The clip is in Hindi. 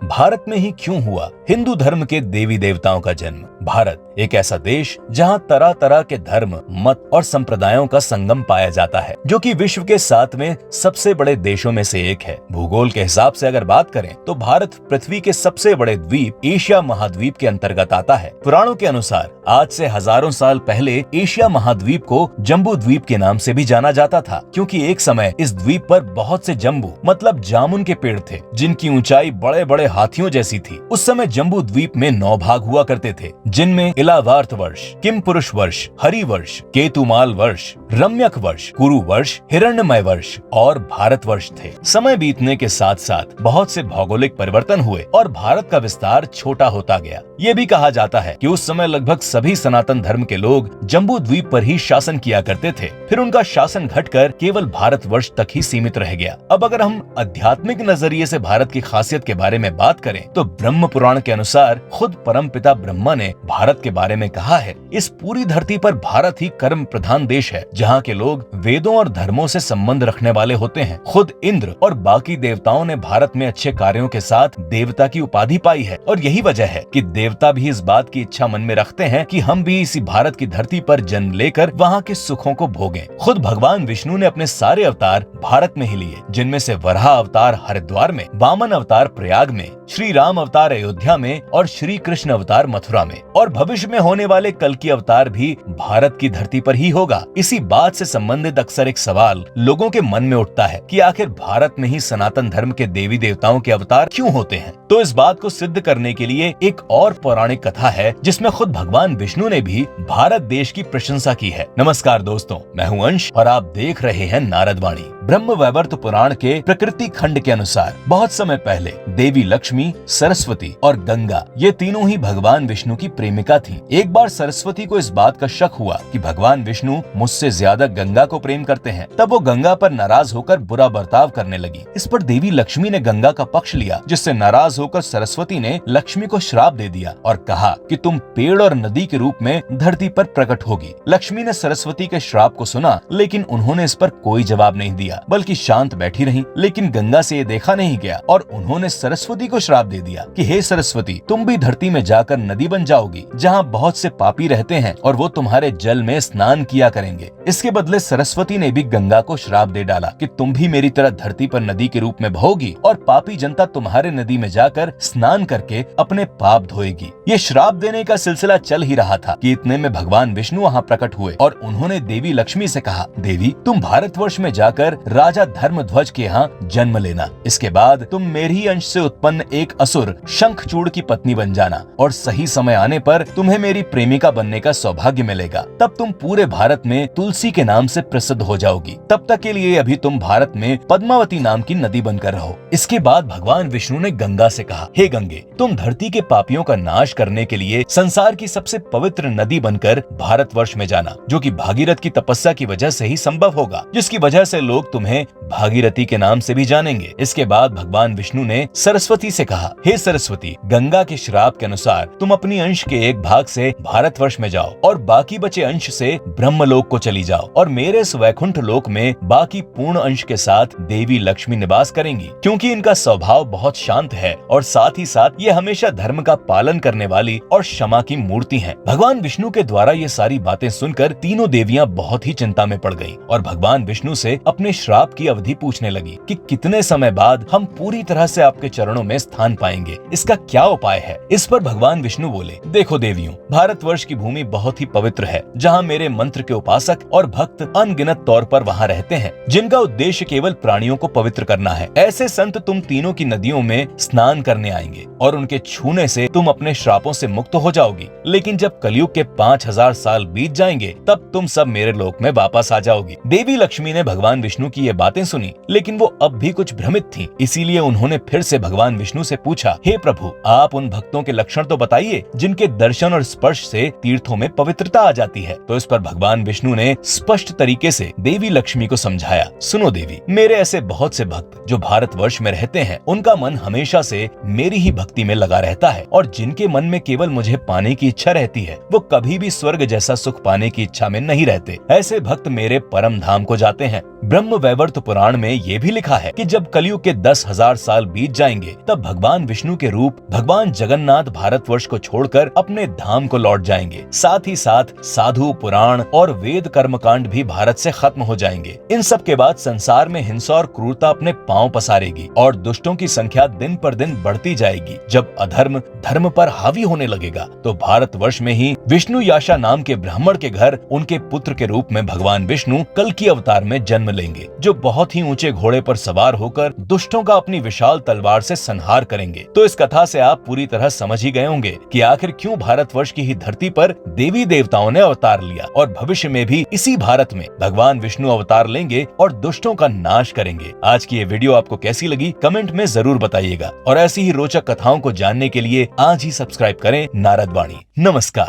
भारत में ही क्यों हुआ हिंदू धर्म के देवी देवताओं का जन्म? भारत एक ऐसा देश जहां तरह तरह के धर्म, मत और संप्रदायों का संगम पाया जाता है, जो कि विश्व के 7वें सबसे बड़े देशों में से एक है। भूगोल के हिसाब से अगर बात करें तो भारत पृथ्वी के सबसे बड़े द्वीप एशिया महाद्वीप के अंतर्गत आता है। पुराणों के अनुसार आज से हजारों साल पहले एशिया महाद्वीप को जम्बू द्वीप के नाम से भी जाना जाता था, क्योंकि एक समय इस द्वीप पर बहुत से जम्बू मतलब जामुन के पेड़ थे, जिनकी ऊंचाई बड़े बड़े हाथियों जैसी थी। उस समय जम्बू द्वीप में 9 भाग हुआ करते थे, जिनमें इलावार्त वर्ष, किम पुरुष वर्ष, हरि वर्ष, केतुमाल वर्ष, रम्यक वर्ष, कुरु वर्ष, हिरण्यमय वर्ष और भारत वर्ष थे। समय बीतने के साथ साथ बहुत से भौगोलिक परिवर्तन हुए और भारत का विस्तार छोटा होता गया। ये भी कहा जाता है कि उस समय लगभग सभी सनातन धर्म के लोग जम्बू द्वीप पर ही शासन किया करते थे। फिर उनका शासन घटकर केवल भारतवर्ष तक ही सीमित रह गया। अब अगर हम आध्यात्मिक नजरिए से भारत की खासियत के बारे में बात करें तो ब्रह्म पुराण के अनुसार खुद परमपिता ब्रह्मा ने भारत के बारे में कहा है, इस पूरी धरती पर भारत ही कर्म प्रधान देश है, जहाँ के लोग वेदों और धर्मों से संबंध रखने वाले होते हैं। खुद इंद्र और बाकी देवताओं ने भारत में अच्छे कार्यों के साथ देवता की उपाधि पाई है, और यही वजह है कि देवता भी इस बात की इच्छा मन में रखते हैं कि हम भी इसी भारत की धरती पर जन्म लेकर वहाँ के सुखों को भोगें। खुद भगवान विष्णु ने अपने सारे अवतार भारत में ही लिए, जिनमें से वराह अवतार हरिद्वार में, वामन अवतार प्रयाग में, श्री राम अवतार अयोध्या में और श्री कृष्ण अवतार मथुरा में, और भविष्य में होने वाले कल की अवतार भी भारत की धरती पर ही होगा। इसी बात से संबंधित अक्सर एक सवाल लोगों के मन में उठता है कि आखिर भारत में ही सनातन धर्म के देवी देवताओं के अवतार क्यों होते हैं? तो इस बात को सिद्ध करने के लिए एक और पौराणिक कथा है, जिसमें खुद भगवान विष्णु ने भी भारत देश की प्रशंसा की है। नमस्कार दोस्तों, मैं हूं अंश और आप देख रहे हैं नारद वाणी। ब्रह्म वैवर्त पुराण के प्रकृति खंड के अनुसार बहुत समय पहले देवी लक्ष्मी, सरस्वती और गंगा ये तीनों ही भगवान विष्णु की प्रेमिका थीं। एक बार सरस्वती को इस बात का शक हुआ कि भगवान विष्णु मुझसे ज्यादा गंगा को प्रेम करते हैं। तब वो गंगा पर नाराज होकर बुरा बर्ताव करने लगी। इस पर देवी लक्ष्मी ने गंगा का पक्ष लिया, जिससे नाराज होकर सरस्वती ने लक्ष्मी को श्राप दे दिया और कहा कि तुम पेड़ और नदी के रूप में धरती पर प्रकट होगी। लक्ष्मी ने सरस्वती के श्राप को सुना, लेकिन उन्होंने इस पर कोई जवाब नहीं दिया, बल्कि शांत बैठी रही। लेकिन गंगा से ये देखा नहीं गया और उन्होंने सरस्वती को श्राप दे दिया कि हे सरस्वती, तुम भी धरती में जाकर नदी बन जाओगी, जहाँ बहुत से पापी रहते हैं और वो तुम्हारे जल में स्नान किया करेंगे। इसके बदले सरस्वती ने भी गंगा को श्राप दे डाला कि तुम भी मेरी तरह धरती पर नदी के रूप में बहोगी और पापी जनता तुम्हारे नदी में जाकर स्नान करके अपने पाप धोएगी। ये श्राप देने का सिलसिला चल ही रहा था कि इतने में भगवान विष्णु वहाँ प्रकट हुए और उन्होंने देवी लक्ष्मी से कहा, देवी तुम भारतवर्ष में जाकर राजा धर्मध्वज के यहाँ जन्म लेना। इसके बाद तुम मेरे ही अंश से उत्पन्न एक असुर शंखचूड़ की पत्नी बन जाना और सही समय आने पर तुम्हें मेरी प्रेमिका बनने का सौभाग्य मिलेगा। तब तुम पूरे भारत में तुलसी के नाम से प्रसिद्ध हो जाओगी। तब तक के लिए अभी तुम भारत में पद्मावती नाम की नदी बनकर रहो। इसके बाद भगवान विष्णु ने गंगा से कहा, हे गंगे, तुम धरती के पापियों का नाश करने के लिए संसार की सबसे पवित्र नदी बनकर भारतवर्ष में जाना, जो कि भागीरथ की तपस्या की वजह से ही संभव होगा, जिसकी वजह से लोग तुम्हें भागीरथी के नाम से भी जानेंगे। इसके बाद भगवान विष्णु ने सरस्वती से कहा, हे सरस्वती, गंगा के श्राप के अनुसार तुम अपनी अंश के एक भाग से भारतवर्ष में जाओ और बाकी बचे अंश से ब्रह्मलोक को चली जाओ और मेरे इस वैकुंठ लोक में बाकी पूर्ण अंश के साथ देवी लक्ष्मी निवास करेंगी, क्योंकि इनका स्वभाव बहुत शांत है और साथ ही साथ ये हमेशा धर्म का पालन करने वाली और क्षमा की मूर्ति हैं। भगवान विष्णु के द्वारा ये सारी बातें सुनकर तीनों देवियां बहुत ही चिंता में पड़ गईं और भगवान विष्णु से अपने श्राप की अवधि पूछने लगी कि कितने समय बाद हम पूरी तरह से आपके चरणों में स्थान पाएंगे, इसका क्या उपाय है? इस पर भगवान विष्णु बोले, देखो देवियों, भारतवर्ष की भूमि बहुत ही पवित्र है, जहाँ मेरे मंत्र के उपासक और भक्त अनगिनत तौर पर वहाँ रहते हैं, जिनका उद्देश्य केवल प्राणियों को पवित्र करना है। ऐसे संत तुम तीनों की नदियों में स्नान करने आएंगे और उनके छूने से तुम अपने श्रापों से मुक्त हो जाओगी। लेकिन जब कलयुग के 5000 साल बीत जाएंगे, तब तुम सब मेरे लोक में वापस आ जाओगी। देवी लक्ष्मी ने भगवान विष्णु की ये बातें सुनी, लेकिन वो अब भी कुछ भ्रमित थी। इसीलिए उन्होंने फिर से भगवान विष्णु से पूछा, हे प्रभु, आप उन भक्तों के लक्षण तो बताइए जिनके दर्शन और स्पर्श से तीर्थों में पवित्रता आ जाती है। तो इस पर भगवान विष्णु ने स्पष्ट तरीके से देवी लक्ष्मी को समझाया, सुनो देवी, मेरे ऐसे बहुत से भक्त जो भारतवर्ष में रहते हैं, उनका मन हमेशा से मेरी ही भक्ति भक्ति में लगा रहता है और जिनके मन में केवल मुझे पाने की इच्छा रहती है, वो कभी भी स्वर्ग जैसा सुख पाने की इच्छा में नहीं रहते। ऐसे भक्त मेरे परम धाम को जाते हैं। ब्रह्म वैवर्त पुराण में ये भी लिखा है कि जब कलयुग के 10,000 साल बीत जाएंगे, तब भगवान विष्णु के रूप भगवान जगन्नाथ भारतवर्ष को छोड़कर अपने धाम को लौट जाएंगे। साथ ही साथ साधु, पुराण और वेद कर्मकांड भी भारत से खत्म हो जाएंगे। इन सब के बाद संसार में हिंसा और क्रूरता अपने पांव पसारेगी और दुष्टों की संख्या दिन पर दिन बढ़ती जाएगी। जब अधर्म धर्म पर हावी होने लगेगा, तो भारतवर्ष में ही विष्णु याशा नाम के ब्राह्मण के घर उनके पुत्र के रूप में भगवान विष्णु कल्कि अवतार में जन्म लेंगे, जो बहुत ही ऊंचे घोड़े पर सवार होकर दुष्टों का अपनी विशाल तलवार से संहार करेंगे। तो इस कथा से आप पूरी तरह समझ ही गए होंगे कि आखिर क्यों भारतवर्ष की ही धरती पर देवी देवताओं ने अवतार लिया और भविष्य में भी इसी भारत में भगवान विष्णु अवतार लेंगे और दुष्टों का नाश करेंगे। आज की ये वीडियो आपको कैसी लगी कमेंट में जरूर बताइएगा और ऐसी ही रोचक कथाओं को जानने के लिए आज ही सब्सक्राइब करें नारद वाणी। नमस्कार।